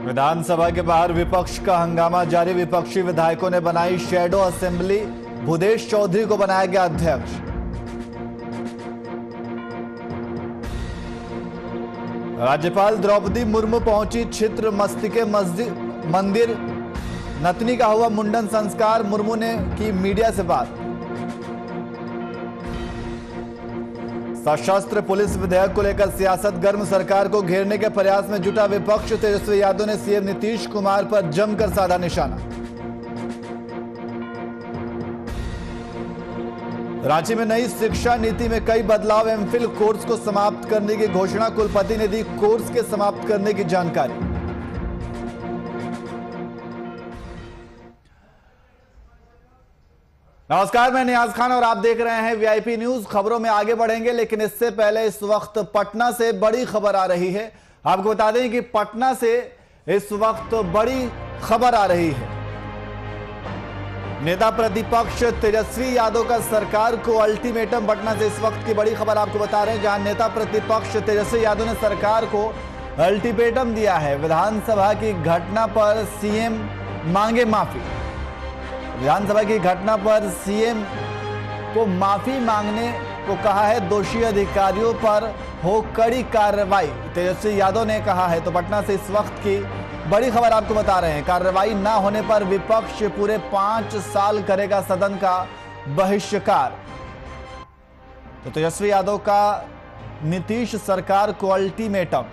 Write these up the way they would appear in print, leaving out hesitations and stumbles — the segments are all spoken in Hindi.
विधानसभा के बाहर विपक्ष का हंगामा जारी। विपक्षी विधायकों ने बनाई शैडो असेंबली। भूदेश चौधरी को बनाया गया अध्यक्ष। राज्यपाल द्रौपदी मुर्मू पहुंची छित्र मस्तिके मंदिर। नतनी का हुआ मुंडन संस्कार। मुर्मू ने की मीडिया से बात। सशस्त्र पुलिस विधेयक को लेकर सियासत गर्म। सरकार को घेरने के प्रयास में जुटा विपक्ष। तेजस्वी यादव ने सीएम नीतीश कुमार पर जमकर साधा निशाना। रांची में नई शिक्षा नीति में कई बदलाव। एमफिल कोर्स को समाप्त करने की घोषणा। कुलपति ने दी कोर्स के समाप्त करने की जानकारी। नमस्कार, मैं नियाज खान और आप देख रहे हैं वीआईपी न्यूज। खबरों में आगे बढ़ेंगे, लेकिन इससे पहले इस वक्त पटना से बड़ी खबर आ रही है। आपको बता दें कि पटना से इस वक्त बड़ी खबर आ रही है। नेता प्रतिपक्ष तेजस्वी यादव का सरकार को अल्टीमेटम। पटना से इस वक्त की बड़ी खबर आपको बता रहे हैं, जहां नेता प्रतिपक्ष तेजस्वी यादव ने सरकार को अल्टीमेटम दिया है। विधानसभा की घटना पर सीएम मांगे माफी। विधानसभा की घटना पर सीएम को माफी मांगने को कहा है। दोषी अधिकारियों पर हो कड़ी कार्रवाई, तेजस्वी यादव ने कहा है। तो पटना से इस वक्त की बड़ी खबर आपको बता रहे हैं। कार्रवाई ना होने पर विपक्ष पूरे 5 साल करेगा सदन का बहिष्कार। तो तेजस्वी यादव का नीतीश सरकार को अल्टीमेटम।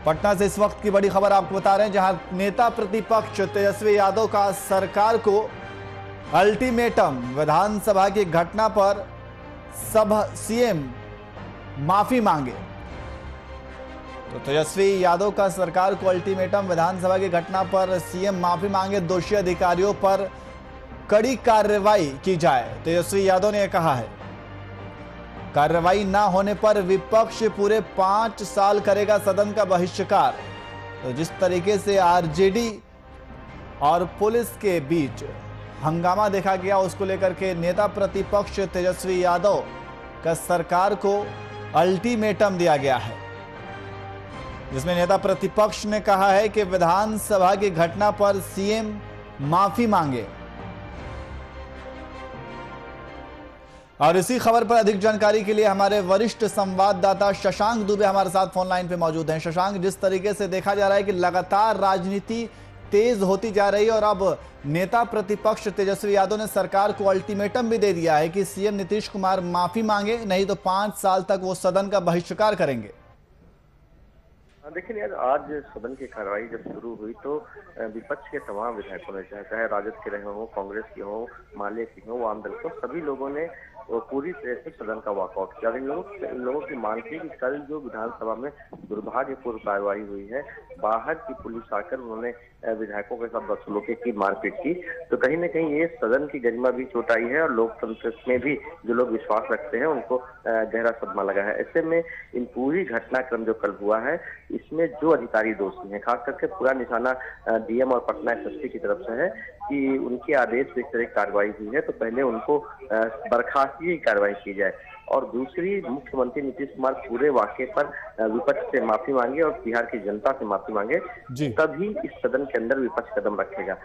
पटना से इस वक्त की बड़ी खबर आपको बता रहे हैं, जहां नेता प्रतिपक्ष तेजस्वी यादव का सरकार को अल्टीमेटम। विधानसभा की घटना पर सब सीएम माफी मांगे। तो तेजस्वी यादव का सरकार को अल्टीमेटम। विधानसभा की घटना पर सीएम माफी मांगे। दोषी अधिकारियों पर कड़ी कार्रवाई की जाए, तेजस्वी यादव ने कहा है। कार्रवाई ना होने पर विपक्ष पूरे 5 साल करेगा सदन का बहिष्कार। तो जिस तरीके से आरजेडी और पुलिस के बीच हंगामा देखा गया, उसको लेकर के नेता प्रतिपक्ष तेजस्वी यादव का सरकार को अल्टीमेटम दिया गया है, जिसमें नेता प्रतिपक्ष ने कहा है कि विधानसभा की घटना पर सीएम माफी मांगे। और इसी खबर पर अधिक जानकारी के लिए हमारे वरिष्ठ संवाददाता शशांक दुबे हमारे साथ फोन लाइन पे मौजूद हैं। शशांक, जिस तरीके से देखा जा रहा है कि लगातार राजनीति तेज होती जा रही है और अब नेता प्रतिपक्ष तेजस्वी यादव ने सरकार को अल्टीमेटम भी दे दिया है कि सीएम नीतीश कुमार माफी मांगे, नहीं तो 5 साल तक वो सदन का बहिष्कार करेंगे। देखिए यार, आज सदन की कार्रवाई जब शुरू हुई तो विपक्ष के तमाम विधायकों ने, चाहे राजद के रहे हो, कांग्रेस के हो, माले के हो, वाम दल को, सभी लोगों ने पूरी तरह से सदन का वॉकआउट किया। इन लोगों की मांग थी कि कल जो विधानसभा में दुर्भाग्यपूर्ण कार्रवाई हुई है, बाहर की पुलिस आकर उन्होंने विधायकों के साथ बदसलूकी की, मारपीट की, तो कहीं ना कहीं ये सदन की गरिमा भी चोट आई है और लोकतंत्र में भी जो लोग विश्वास रखते हैं उनको गहरा सदमा लगा है। ऐसे में इन पूरी घटनाक्रम जो कल हुआ है, इसमें जो अधिकारी दोषी हैं, खास करके पूरा निशाना डीएम और पटना एसएसपी की तरफ से है कि उनके आदेश पे इस तरह कार्रवाई हुई है, तो पहले उनको बर्खास्तगी की कार्रवाई की जाए। और दूसरी, मुख्यमंत्री नीतीश कुमार पूरे वाकये पर विपक्ष से माफी मांगे और बिहार की जनता से माफी मांगे, तभी इस सदन के अंदर विपक्ष कदम रखेगा।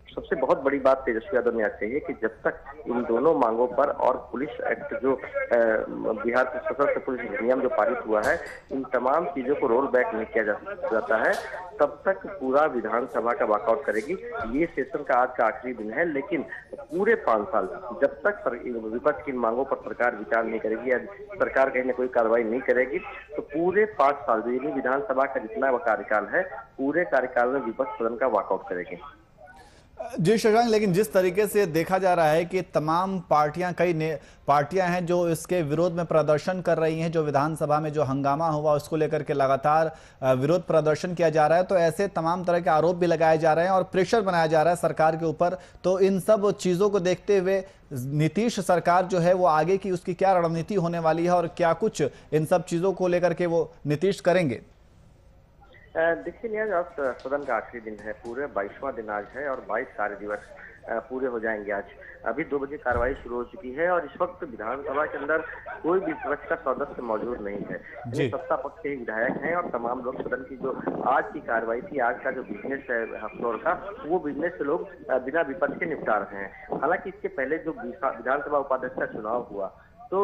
सबसे बहुत बड़ी बात तेजस्वी यादव ने आज कही है कि जब तक इन दोनों मांगों पर और पुलिस एक्ट जो बिहार के सशस्त्र पुलिस अधिनियम जो पारित हुआ है, इन तमाम चीजों को रोल बैक नहीं किया जाता है, तब तक पूरा विधानसभा का वॉकआउट करेगी। ये सेशन का आज का आखिरी दिन है, लेकिन पूरे 5 साल जब तक विपक्ष की मांगों पर सरकार विचार नहीं करेगी या सरकार कहीं ना कोई कार्रवाई नहीं करेगी, तो पूरे 5 साल विधानसभा का जितना कार्यकाल है, पूरे कार्यकाल में विपक्ष सदन का वॉकआउट करेगी। जी शशांक, लेकिन जिस तरीके से देखा जा रहा है कि तमाम पार्टियां, कई पार्टियां हैं जो इसके विरोध में प्रदर्शन कर रही हैं, जो विधानसभा में जो हंगामा हुआ उसको लेकर के लगातार विरोध प्रदर्शन किया जा रहा है, तो ऐसे तमाम तरह के आरोप भी लगाए जा रहे हैं और प्रेशर बनाया जा रहा है सरकार के ऊपर। तो इन सब चीज़ों को देखते हुए नीतीश सरकार जो है वो आगे की उसकी क्या रणनीति होने वाली है और क्या कुछ इन सब चीज़ों को लेकर के वो नीतीश करेंगे? देखिए आज सदन का आखिरी दिन है, पूरे 22वां दिन आज है और 22 कार्य दिवस पूरे हो जाएंगे। आज अभी 2 बजे कार्रवाई शुरू हो चुकी है और इस वक्त विधानसभा के अंदर कोई भी विपक्ष का सदस्य मौजूद नहीं है। जी। सत्ता पक्ष के ही विधायक हैं और तमाम लोग सदन की जो आज की कार्रवाई थी, आज का जो बिजनेस है फ्लोर का, वो बिजनेस से लोग बिना विपक्ष के निपटा रहे हैं। हालांकि इसके पहले जो विधानसभा उपाध्यक्ष का चुनाव हुआ तो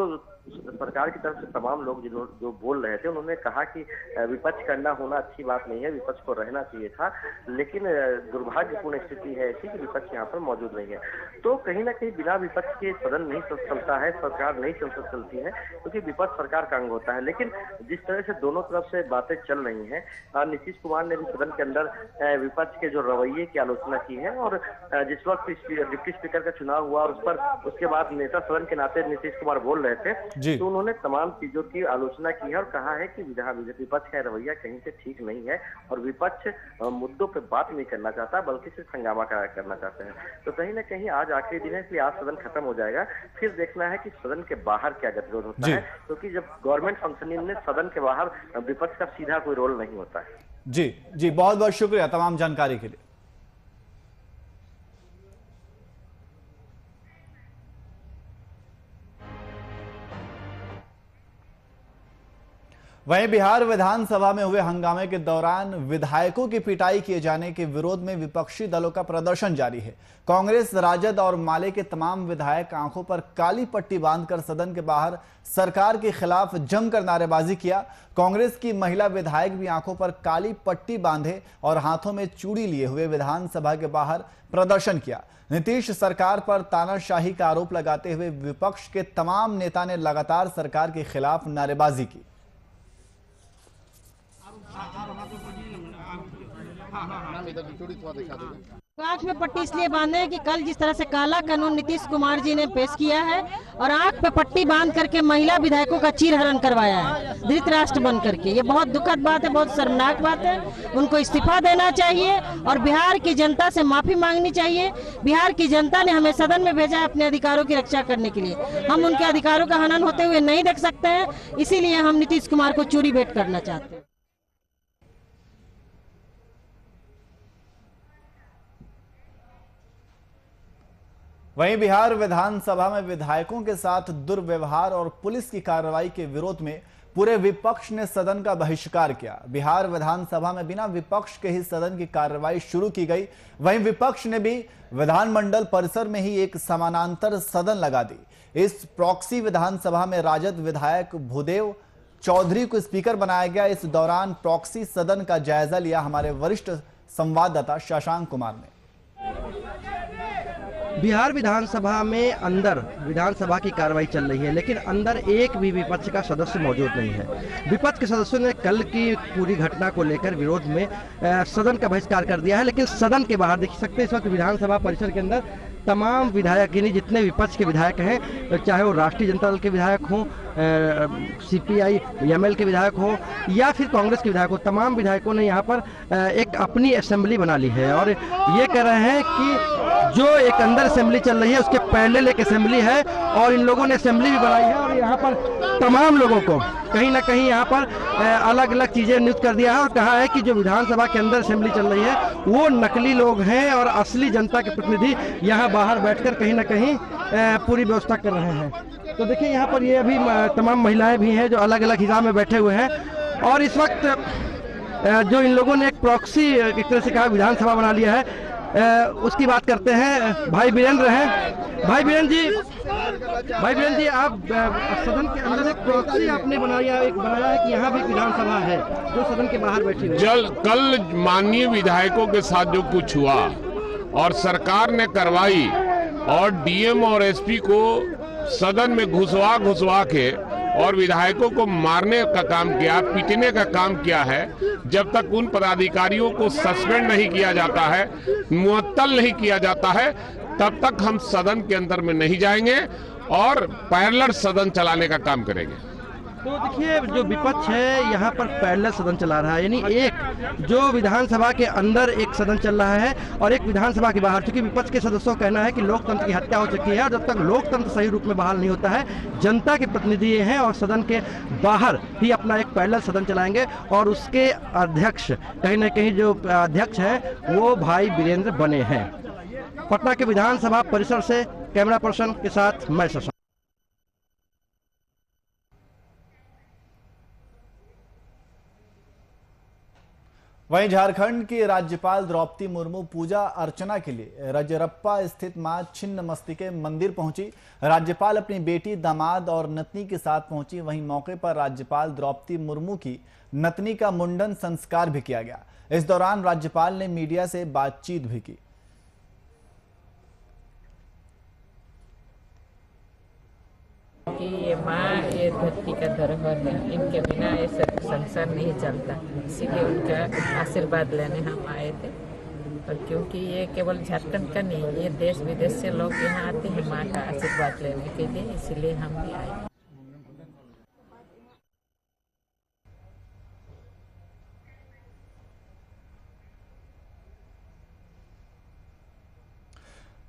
सरकार की तरफ से तमाम लोग जो बोल रहे थे, उन्होंने कहा कि विपक्ष करना होना अच्छी बात नहीं है, विपक्ष को रहना चाहिए था, लेकिन दुर्भाग्यपूर्ण स्थिति है ऐसी कि विपक्ष यहाँ पर मौजूद नहीं है। तो कहीं ना कहीं बिना विपक्ष के सदन नहीं चलता है, सरकार नहीं चलती है, क्योंकि विपक्ष सरकार का अंग होता है। लेकिन जिस तरह से दोनों तरफ से बातें चल रही हैं, नीतीश कुमार ने भी सदन के अंदर विपक्ष के जो रवैये की आलोचना की है और जिस वक्त डिप्टी स्पीकर का चुनाव हुआ और उस पर उसके बाद नेता सदन के नाते नीतीश कुमार बोल रहे थे, तो उन्होंने तमाम चीजों की आलोचना की है और कहा है कि विपक्ष का रवैया कहीं से ठीक नहीं है और विपक्ष मुद्दों पे बात नहीं करना चाहता, बल्कि सिर्फ हंगामा करना चाहते हैं। तो कहीं ना कहीं आज आखिरी दिन है, इसलिए आज सदन खत्म हो जाएगा, फिर देखना है कि सदन के बाहर क्या गतिरोध होता है, क्योंकि जब गवर्नमेंट फंक्शनिंग में सदन के बाहर विपक्ष का सीधा कोई रोल नहीं होता है। जी, बहुत बहुत शुक्रिया तमाम जानकारी के लिए। वहीं बिहार विधानसभा में हुए हंगामे के दौरान विधायकों की पिटाई किए जाने के विरोध में विपक्षी दलों का प्रदर्शन जारी है। कांग्रेस, राजद और माले के तमाम विधायक आंखों पर काली पट्टी बांधकर सदन के बाहर सरकार के खिलाफ जमकर नारेबाजी किया। कांग्रेस की महिला विधायक भी आंखों पर काली पट्टी बांधे और हाथों में चूड़ी लिए हुए विधानसभा के बाहर प्रदर्शन किया। नीतीश सरकार पर तानाशाही का आरोप लगाते हुए विपक्ष के तमाम नेता ने लगातार सरकार के खिलाफ नारेबाजी की। आंख में पट्टी इसलिए बांधे कि कल जिस तरह से काला कानून नीतीश कुमार जी ने पेश किया है और आंख पे पट्टी बांध करके महिला विधायकों का चीरहरण करवाया है धृतराष्ट्र बन करके, ये बहुत दुखद बात है, बहुत शर्मनाक बात है। उनको इस्तीफा देना चाहिए और बिहार की जनता से माफी मांगनी चाहिए। बिहार की जनता ने हमें सदन में भेजा है अपने अधिकारों की रक्षा करने के लिए, हम उनके अधिकारों का हनन होते हुए नहीं देख सकते हैं, इसीलिए हम नीतीश कुमार को चूड़ी भेंट करना चाहते हैं। वहीं बिहार विधानसभा में विधायकों के साथ दुर्व्यवहार और पुलिस की कार्रवाई के विरोध में पूरे विपक्ष ने सदन का बहिष्कार किया। बिहार विधानसभा में बिना विपक्ष के ही सदन की कार्रवाई शुरू की गई। वहीं विपक्ष ने भी विधानमंडल परिसर में ही एक समानांतर सदन लगा दी। इस प्रॉक्सी विधानसभा में राजद विधायक भूदेव चौधरी को स्पीकर बनाया गया। इस दौरान प्रॉक्सी सदन का जायजा लिया हमारे वरिष्ठ संवाददाता शशांक कुमार ने। बिहार विधानसभा में अंदर विधानसभा की कार्रवाई चल रही है, लेकिन अंदर एक भी विपक्ष का सदस्य मौजूद नहीं है। विपक्ष के सदस्यों ने कल की पूरी घटना को लेकर विरोध में सदन का बहिष्कार कर दिया है, लेकिन सदन के बाहर देख सकते हैं इस वक्त विधानसभा परिसर के अंदर तमाम विधायक, यानी जितने विपक्ष के विधायक हैं, चाहे वो राष्ट्रीय जनता दल के विधायक हों, CPI ML के विधायक हों या फिर कांग्रेस के विधायक हो, तमाम विधायकों ने यहाँ पर एक अपनी असेंबली बना ली है और ये कह रहे हैं कि जो एक अंदर असेंबली चल रही है उसके पैरेलल एक असेंबली है और इन लोगों ने असेंबली भी बनाई है और यहाँ पर तमाम लोगों को कहीं ना कहीं यहाँ पर अलग अलग चीज़ें नियुक्त कर दिया है और कहा है कि जो विधानसभा के अंदर असेंबली चल रही है वो नकली लोग हैं और असली जनता के प्रतिनिधि यहाँ बाहर बैठकर कहीं ना कहीं पूरी व्यवस्था कर रहे हैं। तो देखिए यहाँ पर ये अभी तमाम महिलाएं भी हैं जो अलग अलग हिसाब में बैठे हुए हैं और इस वक्त जो इन लोगों ने एक प्रॉक्सी एक तरह से कहा विधानसभा बना लिया है, उसकी बात करते हैं। भाई वीरेंद्र हैं। भाई वीरेंद्र जी, आप सदन के अंदर एक प्रॉक्सी आपने बनाया है कि यहाँ भी विधानसभा है जो सदन के बाहर बैठी हुई है। कल माननीय विधायकों के साथ जो कुछ हुआ और सरकार ने करवाई और DM और SP को सदन में घुसवा के और विधायकों को मारने का काम किया, पीटने का काम किया है। जब तक उन पदाधिकारियों को सस्पेंड नहीं किया जाता है, मुअत्तल नहीं किया जाता है, तब तक हम सदन के अंदर में नहीं जाएंगे और पैरेलल सदन चलाने का काम करेंगे। तो देखिए जो विपक्ष है यहाँ पर पैरेलल सदन चला रहा है, यानी एक जो विधानसभा के अंदर एक सदन चल रहा है और एक विधानसभा के बाहर, क्योंकि विपक्ष के सदस्यों का कहना है कि लोकतंत्र की हत्या हो चुकी है और जब तक लोकतंत्र सही रूप में बहाल नहीं होता है, जनता के प्रतिनिधि हैं और सदन के बाहर ही अपना एक पैरेलल सदन चलाएंगे और उसके अध्यक्ष कहीं ना कहीं जो अध्यक्ष है वो भाई वीरेंद्र बने हैं। पटना के विधानसभा परिसर से कैमरा पर्सन के साथ मैं शशांक। वहीं झारखंड की राज्यपाल द्रौपदी मुर्मू पूजा अर्चना के लिए रजरप्पा स्थित मां छिन्नमस्तिके मंदिर पहुंची। राज्यपाल अपनी बेटी, दामाद और नतनी के साथ पहुंची। वहीं मौके पर राज्यपाल द्रौपदी मुर्मू की नतनी का मुंडन संस्कार भी किया गया। इस दौरान राज्यपाल ने मीडिया से बातचीत भी की। कि ये माँ ये धरती का धरोहर है, इनके बिना ये संसार नहीं चलता, इसीलिए उनका आशीर्वाद लेने हम आए थे। और क्योंकि ये केवल झारखंड का नहीं, ये देश विदेश से लोग यहाँ आते हैं माँ का आशीर्वाद लेने के लिए, इसीलिए हम भी आए।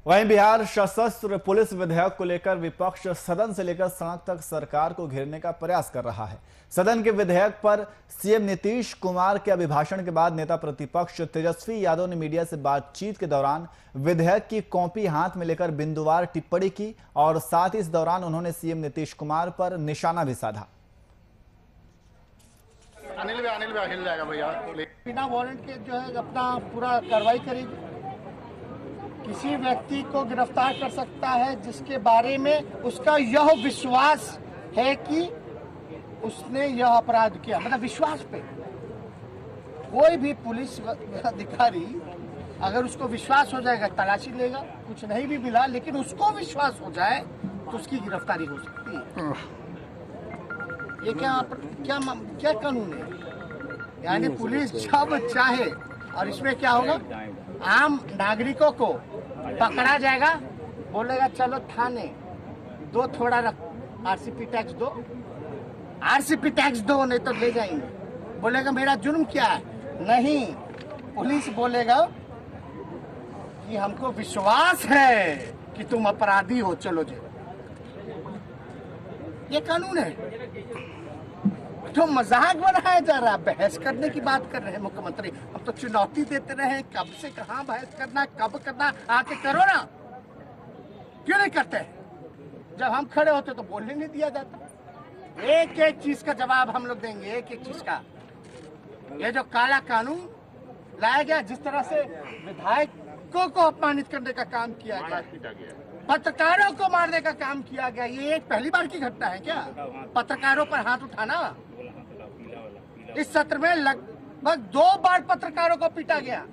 वहीं बिहार सशस्त्र पुलिस विधेयक को लेकर विपक्ष सदन से लेकर सड़क तक सरकार को घेरने का प्रयास कर रहा है। सदन के विधेयक पर सीएम नीतीश कुमार के अभिभाषण के बाद नेता प्रतिपक्ष तेजस्वी यादव ने मीडिया से बातचीत के दौरान विधेयक की कॉपी हाथ में लेकर बिंदुवार टिप्पणी की और साथ ही इस दौरान उन्होंने सीएम नीतीश कुमार पर निशाना भी साधा। अनिल भी हिल जाएगा भैया, बिना वारंट के जो है अपना पूरा कार्रवाई करेगी। किसी व्यक्ति को गिरफ्तार कर सकता है जिसके बारे में उसका यह विश्वास है कि उसने यह अपराध किया, मतलब विश्वास पे। कोई भी पुलिस अधिकारी अगर उसको विश्वास हो जाएगा तलाशी लेगा, कुछ नहीं भी मिला लेकिन उसको विश्वास हो जाए तो उसकी गिरफ्तारी हो सकती है। ये क्या कानून है? यानी पुलिस जब चाहे, और इसमें क्या होगा, आम नागरिकों को पकड़ा जाएगा, बोलेगा चलो थाने दो, थोड़ा आरसीपी टैक्स दो, आरसीपी टैक्स दो, नहीं तो ले जाएंगे। बोलेगा मेरा जुर्म क्या है? नहीं, पुलिस बोलेगा कि हमको विश्वास है कि तुम अपराधी हो, चलो जी। ये कानून है तो मजाक बनाया जा रहा है। बहस करने की बात कर रहे हैं मुख्यमंत्री, हम तो चुनौती देते रहे, कब से कहां बहस करना, कब करना, आके करो ना। क्यों नहीं करते? जब हम खड़े होते तो बोलने नहीं दिया जाता। एक एक चीज का जवाब हम लोग देंगे, एक एक चीज का। ये जो काला कानून लाया गया, जिस तरह से विधायकों को अपमानित करने का काम किया गया, पत्रकारों को मारने का काम किया गया, ये एक पहली बार की घटना है क्या? पत्रकारों पर हाथ उठाना। इस सत्र में लगभग 2 बार पत्रकारों को पीटा गया।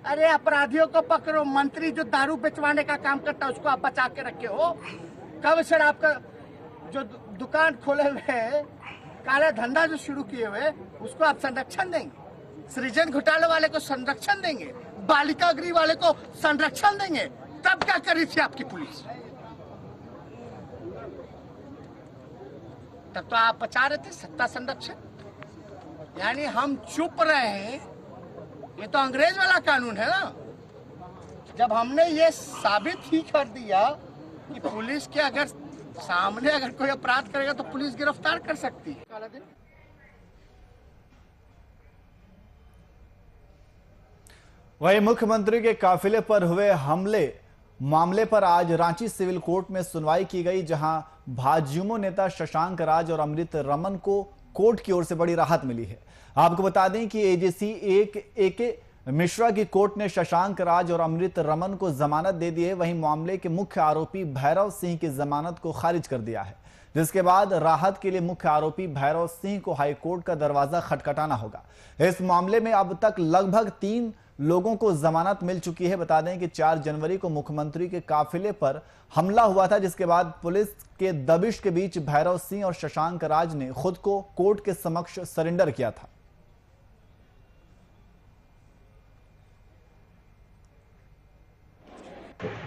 अरे अपराधियों को पकड़ो। मंत्री जो दारू बेचवाने का काम करता है उसको आप बचा के रखे हो। कब शराब का जो दुकान खोले हुए, काला धंधा जो शुरू किए हुए, उसको आप संरक्षण देंगे। सृजन घोटाले वाले को संरक्षण देंगे, बालिका गृह वाले को संरक्षण देंगे। तब क्या करी थी आपकी पुलिस? तब तो आप बचा रहे थे सत्ता संरक्षण। यानी हम चुप रहे हैं, ये तो अंग्रेज वाला कानून है ना। जब हमने ये साबित ही कर दिया कि पुलिस के अगर सामने अगर कोई अपराध करेगा तो पुलिस गिरफ्तार कर सकती है। काला दिन वहीं मुख्यमंत्री के काफिले पर हुए हमले मामले पर आज रांची सिविल कोर्ट में सुनवाई की गई, जहां भाजयुमो नेता शशांक राज और अमृत रमन को कोर्ट की ओर से बड़ी राहत मिली है। आपको बता दें कि एजेसी ए.के. मिश्रा की कोर्ट ने शशांक राज और अमृत रमन को जमानत दे दी है। वहीं मामले के मुख्य आरोपी भैरव सिंह की जमानत को खारिज कर दिया है, जिसके बाद राहत के लिए मुख्य आरोपी भैरव सिंह को हाईकोर्ट का दरवाजा खटखटाना होगा। इस मामले में अब तक लगभग 3 लोगों को जमानत मिल चुकी है। बता दें कि 4 जनवरी को मुख्यमंत्री के काफिले पर हमला हुआ था, जिसके बाद पुलिस के दबिश के बीच भैरव सिंह और शशांक राज ने खुद को कोर्ट के समक्ष सरेंडर किया था।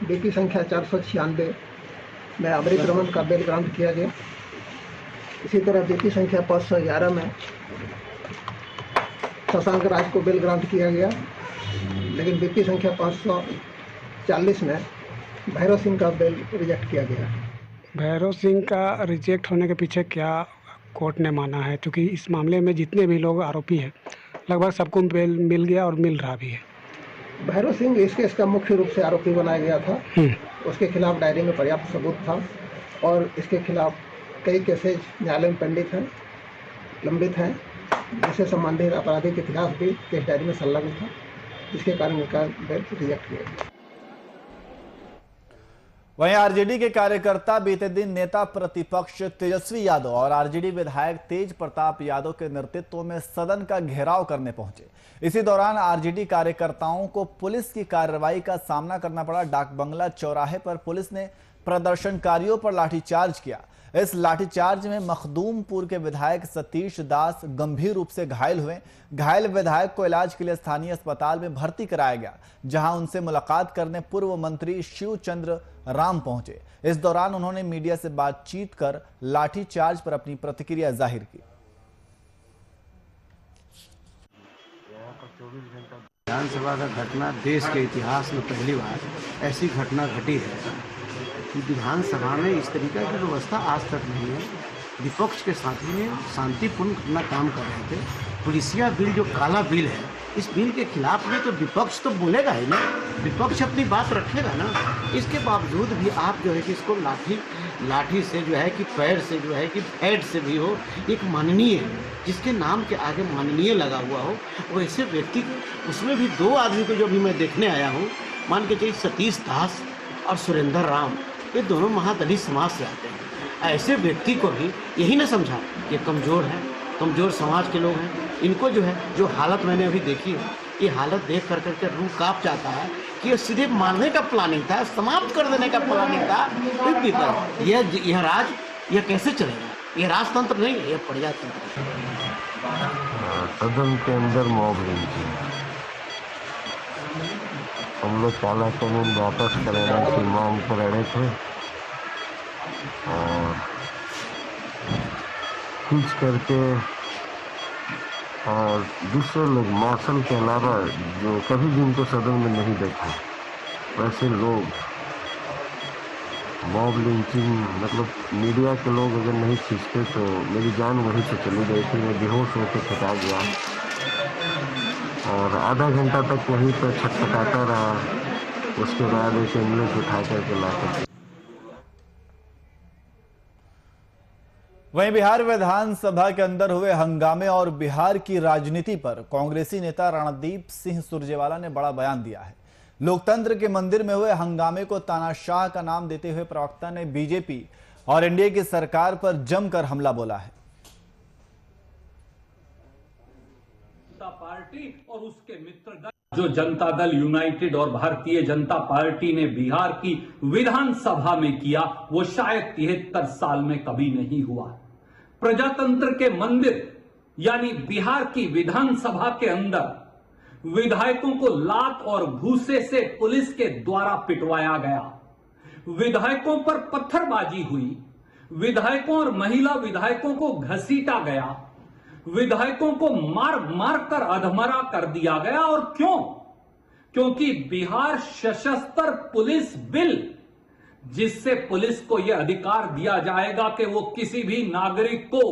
बीपी संख्या 496 में अमृत रमन का बेल ग्रांट किया गया। इसी तरह बीपी संख्या 511 में शशांक राज को बेल ग्रांट किया गया, लेकिन बीपी संख्या 540 में भैरव सिंह का बेल रिजेक्ट किया गया। भैरव सिंह का रिजेक्ट होने के पीछे क्या कोर्ट ने माना है? क्योंकि इस मामले में जितने भी लोग आरोपी हैं लगभग सबको बेल मिल गया और मिल रहा भी है। भैरव सिंह इस केस का मुख्य रूप से आरोपी बनाया गया था। उसके खिलाफ डायरी में पर्याप्त सबूत था और इसके खिलाफ कई केसेज न्यायालय में पंडित हैं, लंबित हैं, जिससे संबंधित आपराधिक इतिहास भी केस डायरी में संलग्न था, जिसके कारण इनका बेल रिजेक्ट किया गया। वहीं आरजेडी के कार्यकर्ता बीते दिन नेता प्रतिपक्ष तेजस्वी यादव और आरजेडी विधायक तेज प्रताप यादव के नेतृत्व में सदन का घेराव करने पहुंचे। इसी दौरान आरजेडी कार्यकर्ताओं को पुलिस की कार्रवाई का सामना करना पड़ा। डाक बंगला चौराहे पर पुलिस ने प्रदर्शनकारियों पर लाठीचार्ज किया। इस लाठीचार्ज में मखदूमपुर के विधायक सतीश दास गंभीर रूप से घायल हुए। घायल विधायक को इलाज के लिए स्थानीय अस्पताल में भर्ती कराया गया, जहां उनसे मुलाकात करने पूर्व मंत्री शिवचंद्र राम पहुंचे। इस दौरान उन्होंने मीडिया से बातचीत कर लाठीचार्ज पर अपनी प्रतिक्रिया जाहिर की। विधानसभा का घटना देश के इतिहास में पहली बार ऐसी घटना घटी है कि विधानसभा में इस तरीका की व्यवस्था आज तक नहीं है। विपक्ष के साथी ने शांतिपूर्ण अपना काम कर रहे थे। पुलिसिया बिल जो काला बिल है, इस बिल के खिलाफ में तो विपक्ष तो बोलेगा ही ना, विपक्ष अपनी बात रखेगा ना। इसके बावजूद भी आप जो है कि इसको लाठी से जो है कि पैर से जो है कि हेड से भी हो, एक माननीय जिसके नाम के आगे माननीय लगा हुआ हो, वैसे व्यक्ति को, उसमें भी दो आदमी को जो भी मैं देखने आया हूँ, मान के चाहिए सतीश दास और सुरेंद्र राम, ये दोनों महादलित समाज से आते हैं। ऐसे व्यक्ति को भी यही ना समझा कि कमज़ोर है, कमज़ोर समाज के लोग हैं। इनको जो है, जो हालत मैंने अभी देखी है, ये हालत देख कर करके रूह काँप जाता है कि ये सीधे मारने का प्लानिंग था, समाप्त कर देने का प्लानिंग था। यह राज यह कैसे चलेगा? ये राजतंत्र नहीं है, यह प्रजातंत्र है। सदन के अंदर मॉब लिंचिंग, हम लोग काला कानून वापस कराने की मांग पर अड़े थे और खींच करके, और दूसरे लोग मार्शल के अलावा जो कभी भी उनको सदन में नहीं देखा, वैसे लोग मॉब लिंचिंग, मतलब मीडिया के लोग अगर नहीं खींचते तो मेरी जान वहीं से चली गई थी। मैं बेहोश होकर छटा गया और आधा घंटा तक वहीं पर छटपटाता रहा। उसके बाद एक एम्बुलेंस उठा करके लाकर। वहीं बिहार विधानसभा के अंदर हुए हंगामे और बिहार की राजनीति पर कांग्रेसी नेता रणदीप सिंह सुरजेवाला ने बड़ा बयान दिया है। लोकतंत्र के मंदिर में हुए हंगामे को तानाशाह का नाम देते हुए प्रवक्ता ने बीजेपी और एनडीए की सरकार पर जमकर हमला बोला है। पार्टी और उसके मित्र जो जनता दल यूनाइटेड और भारतीय जनता पार्टी ने बिहार की विधानसभा में किया, वो शायद 73 साल में कभी नहीं हुआ। प्रजातंत्र के मंदिर यानी बिहार की विधानसभा के अंदर विधायकों को लात और घूसे से पुलिस के द्वारा पिटवाया गया। विधायकों पर पत्थरबाजी हुई, विधायकों और महिला विधायकों को घसीटा गया, विधायकों को मार मार कर अधमरा कर दिया गया। और क्यों? क्योंकि बिहार सशस्त्र पुलिस बिल, जिससे पुलिस को यह अधिकार दिया जाएगा कि वो किसी भी नागरिक को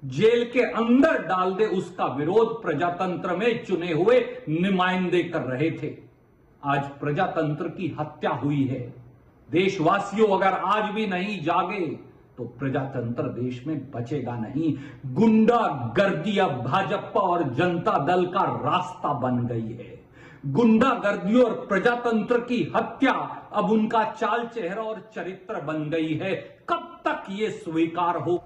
जेल के अंदर डाल दे, उसका विरोध प्रजातंत्र में चुने हुए नुमाइंदे कर रहे थे। आज प्रजातंत्र की हत्या हुई है। देशवासियों अगर आज भी नहीं जागे तो प्रजातंत्र देश में बचेगा नहीं। गुंडागर्दी अब भाजपा और जनता दल का रास्ता बन गई है। गुंडागर्दी और प्रजातंत्र की हत्या अब उनका चाल चेहरा और चरित्र बन गई है। कब तक ये स्वीकार हो?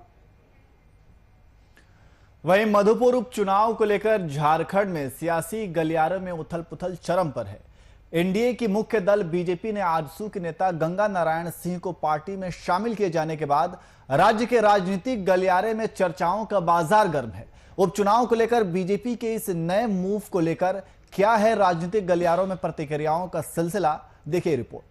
वहीं मधुपुर उपचुनाव को लेकर झारखंड में सियासी गलियारों में उथल पुथल चरम पर है। एनडीए की मुख्य दल बीजेपी ने आजसू के नेता गंगा नारायण सिंह को पार्टी में शामिल किए जाने के बाद राज्य के राजनीतिक गलियारे में चर्चाओं का बाजार गर्म है। उपचुनाव को लेकर बीजेपी के इस नए मूव को लेकर क्या है राजनीतिक गलियारों में प्रतिक्रियाओं का सिलसिला, देखिए रिपोर्ट।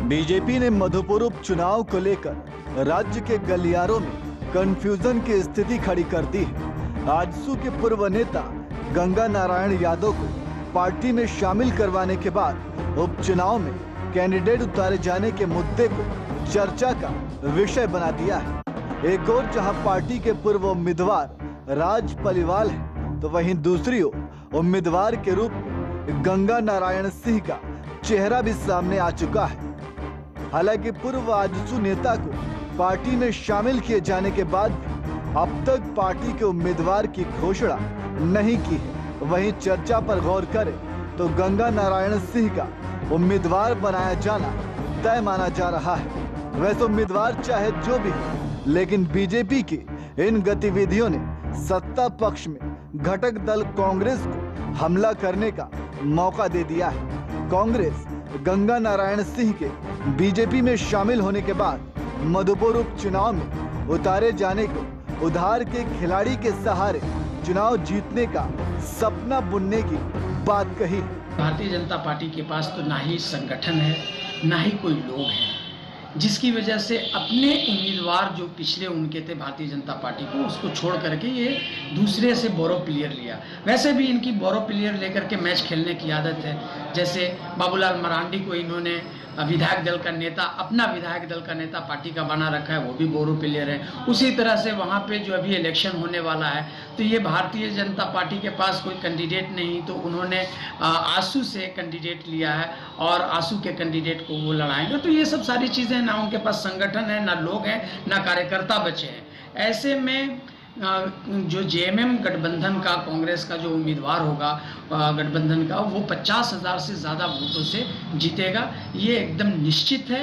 बीजेपी ने मधुपुर उपचुनाव को लेकर राज्य के गलियारों में कंफ्यूजन की स्थिति खड़ी कर दी है। आजसू के पूर्व नेता गंगा नारायण यादव को पार्टी में शामिल करवाने के बाद उपचुनाव में कैंडिडेट उतारे जाने के मुद्दे को चर्चा का विषय बना दिया है। एक ओर जहां पार्टी के पूर्व उम्मीदवार राज पलिवाल है, तो वहीं दूसरी ओर उम्मीदवार के रूप में गंगा नारायण सिंह का चेहरा भी सामने आ चुका है। हालांकि पूर्व आजसू नेता को पार्टी में शामिल किए जाने के बाद भी अब तक पार्टी के उम्मीदवार की घोषणा नहीं की है। वहीं चर्चा पर गौर करें तो गंगा नारायण सिंह का उम्मीदवार बनाया जाना तय माना जा रहा है। वैसे उम्मीदवार चाहे जो भी हो, लेकिन बीजेपी की इन गतिविधियों ने सत्ता पक्ष में घटक दल कांग्रेस को हमला करने का मौका दे दिया है। कांग्रेस गंगा नारायण सिंह के बीजेपी में शामिल होने के बाद मधुपुर उपचुनाव में उतारे जाने को उधार के खिलाड़ी के सहारे चुनाव जीतने का सपना बुनने की बात कही। भारतीय जनता पार्टी के पास तो ना ही संगठन है, ना ही कोई लोग हैं, जिसकी वजह से अपने उम्मीदवार जो पिछले उनके थे भारतीय जनता पार्टी को, उसको छोड़ करके ये दूसरे से बोरो प्लेयर लिया। वैसे भी इनकी बोरो प्लेयर लेकर के मैच खेलने की आदत है। जैसे बाबूलाल मरांडी को इन्होंने विधायक दल का नेता, अपना विधायक दल का नेता पार्टी का बना रखा है, वो भी बोरो प्लेयर है। उसी तरह से वहाँ पे जो अभी इलेक्शन होने वाला है, तो ये भारतीय जनता पार्टी के पास कोई कैंडिडेट नहीं, तो उन्होंने आसू से कैंडिडेट लिया है और आसू के कैंडिडेट को वो लड़ाएंगे। तो ये सब सारी चीज़ें, ना उनके पास संगठन है, ना लोग हैं, ना कार्यकर्ता बचे हैं। ऐसे में जो जेएमएम गठबंधन का, कांग्रेस का जो उम्मीदवार होगा गठबंधन का, वो 50,000 से ज़्यादा वोटों से जीतेगा, ये एकदम निश्चित है।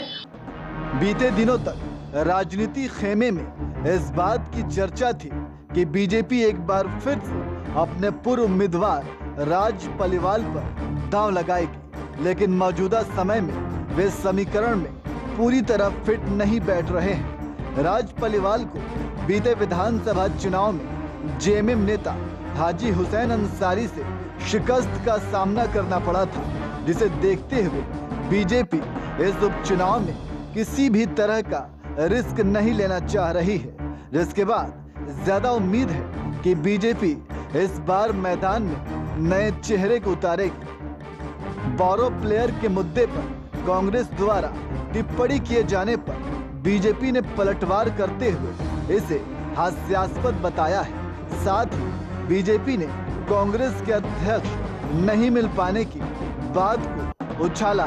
बीते दिनों तक राजनीति खेमे में इस बात की चर्चा थी कि बीजेपी एक बार फिर से अपने पूर्व उम्मीदवार राज पलिवाल पर दांव लगाएगी, लेकिन मौजूदा समय में वे समीकरण में पूरी तरह फिट नहीं बैठ रहे हैं। राज पलिवाल को बीते विधानसभा चुनाव में जेएमएम नेता हाजी हुसैन अंसारी से शिकस्त का सामना करना पड़ा था, जिसे देखते हुए बीजेपी इस उपचुनाव में किसी भी तरह का रिस्क नहीं लेना चाह रही है। जिसके बाद ज्यादा उम्मीद है कि बीजेपी इस बार मैदान में नए चेहरे को उतारेगी। बोरो प्लेयर के मुद्दे पर कांग्रेस द्वारा टिप्पणी किए जाने पर बीजेपी ने पलटवार करते हुए इसे हास्यास्पद बताया है। साथ ही बीजेपी ने कांग्रेस के अध्यक्ष नहीं मिल पाने की बात को उछाला।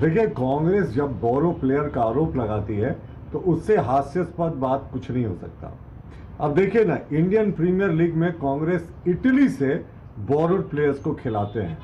देखिए, कांग्रेस जब बोरो प्लेयर का आरोप लगाती है तो उससे हास्यास्पद बात कुछ नहीं हो सकता। अब देखिए ना, इंडियन प्रीमियर लीग में कांग्रेस इटली से बोरो प्लेयर्स को खिलाते हैं,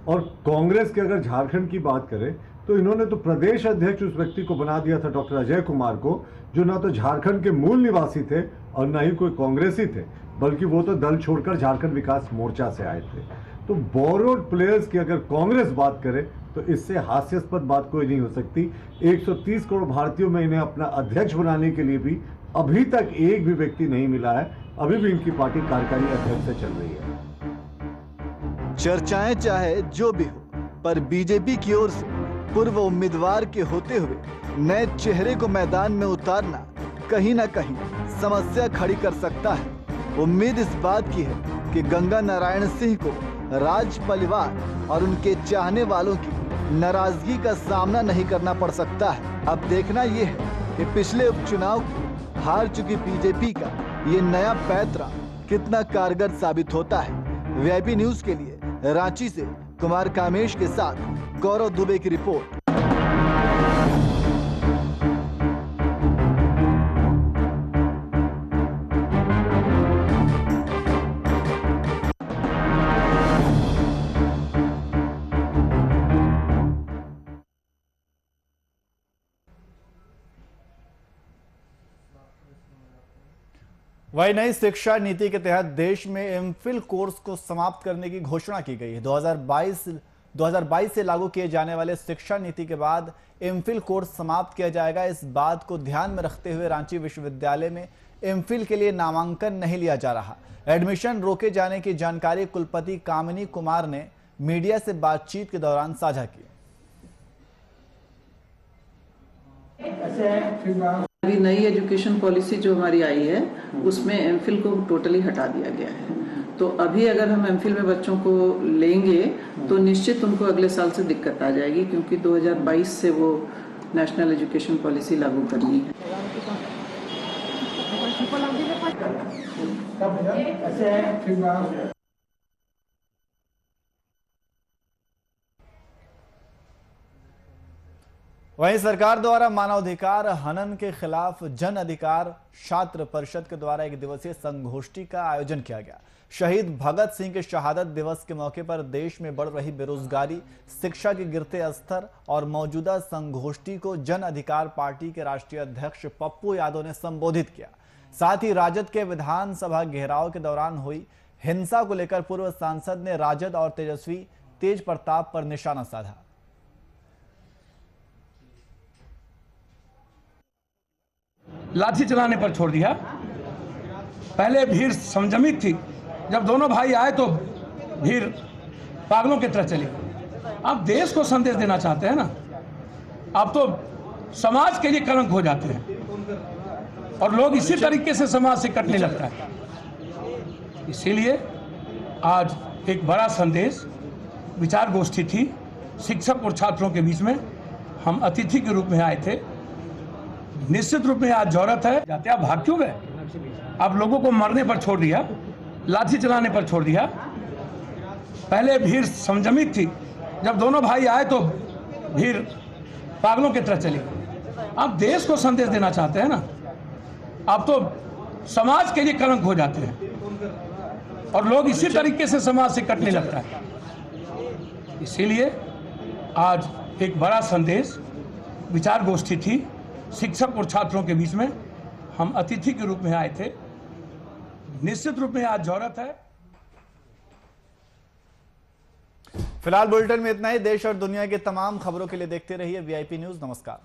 और कांग्रेस के अगर झारखंड की बात करें तो इन्होंने तो प्रदेश अध्यक्ष उस व्यक्ति को बना दिया था, डॉक्टर अजय कुमार को, जो ना तो झारखंड के मूल निवासी थे और ना ही कोई कांग्रेसी थे, बल्कि वो तो दल छोड़कर झारखंड विकास मोर्चा से आए थे। तो बोरोड प्लेयर्स की अगर कांग्रेस बात करे तो इससे हास्यास्पद बात कोई नहीं हो सकती। 130 करोड़ भारतीयों में इन्हें अपना अध्यक्ष बनाने के लिए भी अभी तक एक भी व्यक्ति नहीं मिला है। अभी भी इनकी पार्टी कार्यकारी अध्यक्ष से चल रही है। चर्चाएं चाहे जो भी हो, पर बीजेपी की ओर से पूर्व उम्मीदवार के होते हुए नए चेहरे को मैदान में उतारना कहीं ना कहीं समस्या खड़ी कर सकता है। उम्मीद इस बात की है कि गंगा नारायण सिंह को राज पलिवार और उनके चाहने वालों की नाराजगी का सामना नहीं करना पड़ सकता है। अब देखना यह है कि पिछले उपचुनाव को हार चुकी बीजेपी का ये नया पैंतरा कितना कारगर साबित होता है। वीआईपी न्यूज के लिए रांची से कुमार कामेश के साथ गौरव दुबे की रिपोर्ट। वही नई शिक्षा नीति के तहत देश में एमफिल कोर्स को समाप्त करने की घोषणा की गई है। 2022 से लागू किए जाने वाले शिक्षा नीति के बाद एमफिल कोर्स समाप्त किया जाएगा। इस बात को ध्यान में रखते हुए रांची विश्वविद्यालय में एमफिल के लिए नामांकन नहीं लिया जा रहा। एडमिशन रोके जाने की जानकारी कुलपति कामिनी कुमार ने मीडिया से बातचीत के दौरान साझा की। अभी नई एजुकेशन पॉलिसी जो हमारी आई है उसमें एमफिल को टोटली हटा दिया गया है। तो अभी अगर हम एमफिल में बच्चों को लेंगे तो निश्चित उनको अगले साल से दिक्कत आ जाएगी, क्योंकि 2022 से वो नेशनल एजुकेशन पॉलिसी लागू करनी है। वहीं सरकार द्वारा मानवाधिकार हनन के खिलाफ जन अधिकार छात्र परिषद के द्वारा एक दिवसीय संगोष्ठी का आयोजन किया गया। शहीद भगत सिंह के शहादत दिवस के मौके पर देश में बढ़ रही बेरोजगारी, शिक्षा के गिरते स्तर और मौजूदा संगोष्ठी को जन अधिकार पार्टी के राष्ट्रीय अध्यक्ष पप्पू यादव ने संबोधित किया। साथ ही राजद के विधानसभा घेराव के दौरान हुई हिंसा को लेकर पूर्व सांसद ने राजद और तेजस्वी तेज प्रताप पर निशाना साधा। लाठी चलाने पर छोड़ दिया। पहले भीड़ संयमित थी, जब दोनों भाई आए तो भीड़ पागलों की तरह चली। अब देश को संदेश देना चाहते हैं ना, अब तो समाज के लिए कलंक हो जाते हैं और लोग इसी तरीके से समाज से कटने लगता है। इसीलिए आज एक बड़ा संदेश विचार गोष्ठी थी, शिक्षक और छात्रों के बीच में हम अतिथि के रूप में आए थे। निश्चित रूप में आज जरूरत है, जाते आप भाग क्यों गए? अब लोगों को मरने पर छोड़ दिया, लाठी चलाने पर छोड़ दिया। पहले भीड़ संयमित थी, जब दोनों भाई आए तो भीड़ पागलों की तरह चली। अब देश को संदेश देना चाहते हैं ना, अब तो समाज के लिए कलंक हो जाते हैं और लोग इसी तरीके से समाज से कटने लगता है। इसीलिए आज एक बड़ा संदेश विचार गोष्ठी थी, शिक्षक और छात्रों के बीच में हम अतिथि के रूप में आए थे। निश्चित रूप में आज जरूरत है। फिलहाल बुलेटिन में इतना ही। देश और दुनिया की तमाम खबरों के लिए देखते रहिए VIP न्यूज़। नमस्कार।